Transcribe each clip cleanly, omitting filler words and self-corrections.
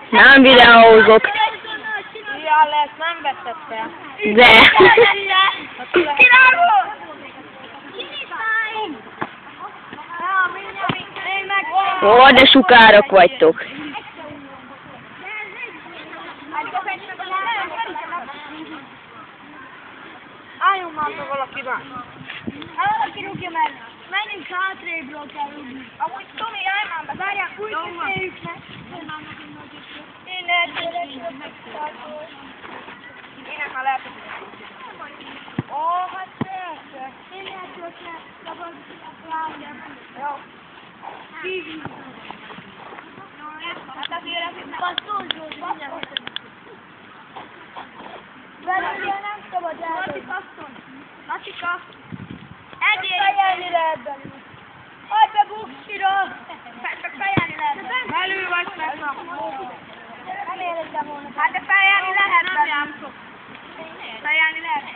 Nem videózok. Ja, lesz, nem vetted fel. De. Királyból! Ó, de sukárok vagytok. Álljunk már meg valakivel. Valaki rúgja meg. Menjünk hátrébről kell rúgni. Amúgy Tomi, állj már be. Várjál, úgy tűnjük meg. Én eltérek meg. Ének már lehet. Ó, hát persze. Én eltérek meg. Szabad látni. Jó. Hívjuk. Hát azért ez itt passzolzód. Velője nem szabad eltérni. Latika! Fejelni lehet belül. Hagyd be buksira! Csak fejelni lehet. Belül vagy meg. Nem éreztem volna. Hát de fejelni lehet belül. Fejelni lehet.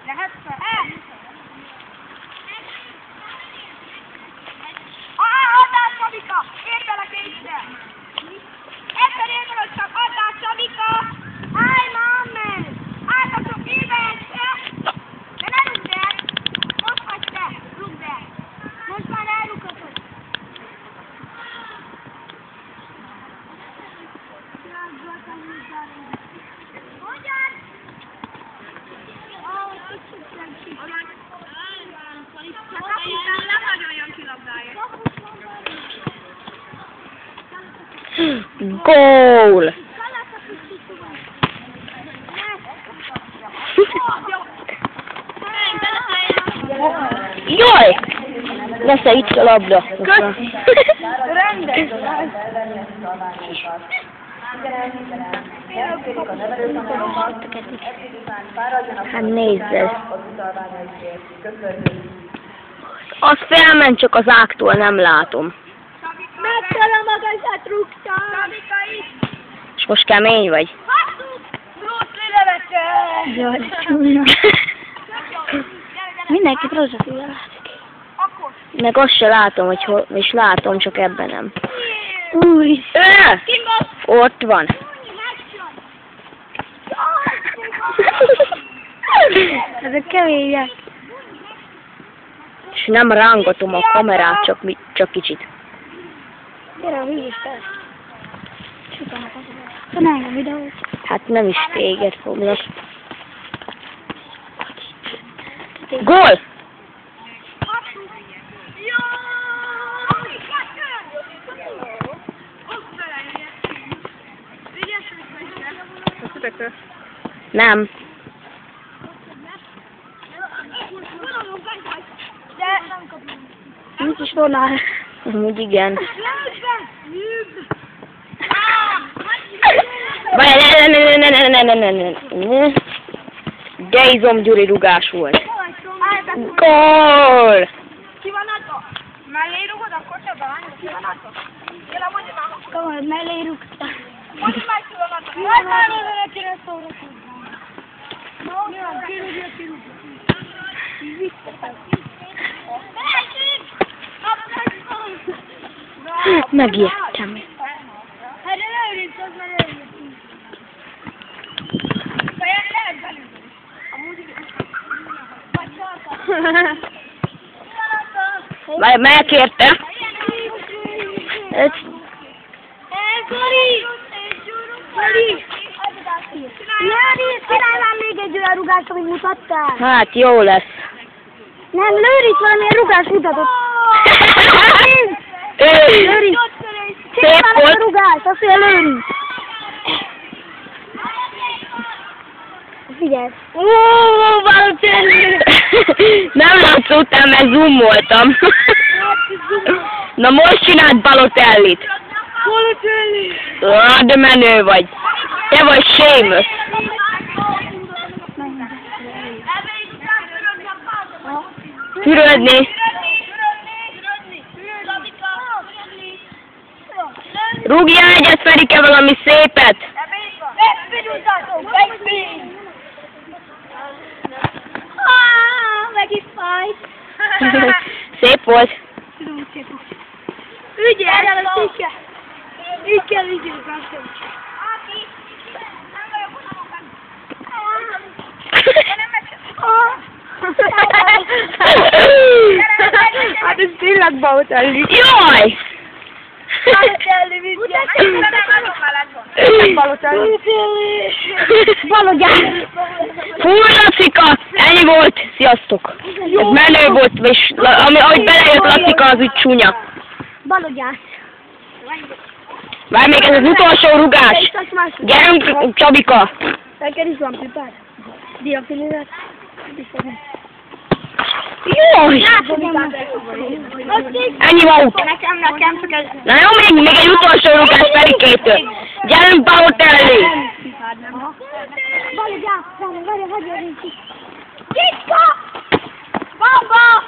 Lehet fel? Addál Szabika! Érj bele kétszer! Egyszer érj bele, csak addál Szabika! Állj már meg! Álltatok éve egyszer! De ne rúgd el! Most vagy te! Rúgd el! Most már elrúghatod! Hogyan? Nem nagyon jön ki labdáért. Gól! Jaj! Nesze itt a labda. Rendes! Hát nézd ezt. Az felment, csak az ágtól nem látom. Megtele magasat rúgtam! Szabika itt! És most kemény vagy? Hasszuk! Bruce Lee Jaj, de csúnya. Mindenki rózsaszínre látszik. Akkor! Meg azt se látom, hogy hol, és látom, csak ebben nem. Új. Ott van. Ezek kemények. És nem rángatom a kamerát, csak kicsit. Gyere a vízzel. Sütanak azok. Tanálj a videót. Hát nem is téged foglak. Gól! Nem. Nincs is vonal. Úgy igen. De izomgyuri rugás volt. Gól! Ki van adva? Mellé rúgod, akkor se bánj. Ki van adva? Kérem, mondj már. Kamad mellé rúgta. Mondj már, ki van adva. Hagyd már nézzenek, kire szórakozni. Na, kirúgja, kirúgja. Megijedtem. Hát de leürincs, az már leürincs. Fejelni lehet belül. Amúgy igen. Vagy sarkat. Megkérte. Zoli! Zoli! Lőrinc, csinálj már még egy olyan rugást, amit mutattál. Hát jó lesz. Nem, Lőrinc valamilyen rugást mutatott. Lőrinc! Csinálj már ezt a rugást, azt mondja Lőrinc. Figyelj. Balotelli! Nem látszottam, mert zoomoltam. Na most csináld Balotellit. Balotelli! De menő vagy. Te vagy Seamus. Fürödni. Rúgjál egyet, Ferike, valami szépet. Meg is fáj. Szép volt. Tudom, szép volt. Ügyes! Így kell ügyünk, azt Aki, nem vagyok unalom benne. Hát ez csillagba utallik. Jaj! Balogyán! Fú, Lacika! Ennyi volt! Sziasztok! Ez menő volt, és ahogy belejött Lacika, az úgy csúnya. Balogyán! Várj még, ez az utolsó rugás! Gyerünk, Csabika! Neked is van pipár? Diafilizet? Jaj! Ennyi volt! Nekem csak ez... Na jó, még egy utolsó rugás Ferikétől! Gyerünk Balotelli! Balogyán! Várj, hagyj! Kicska! Baba!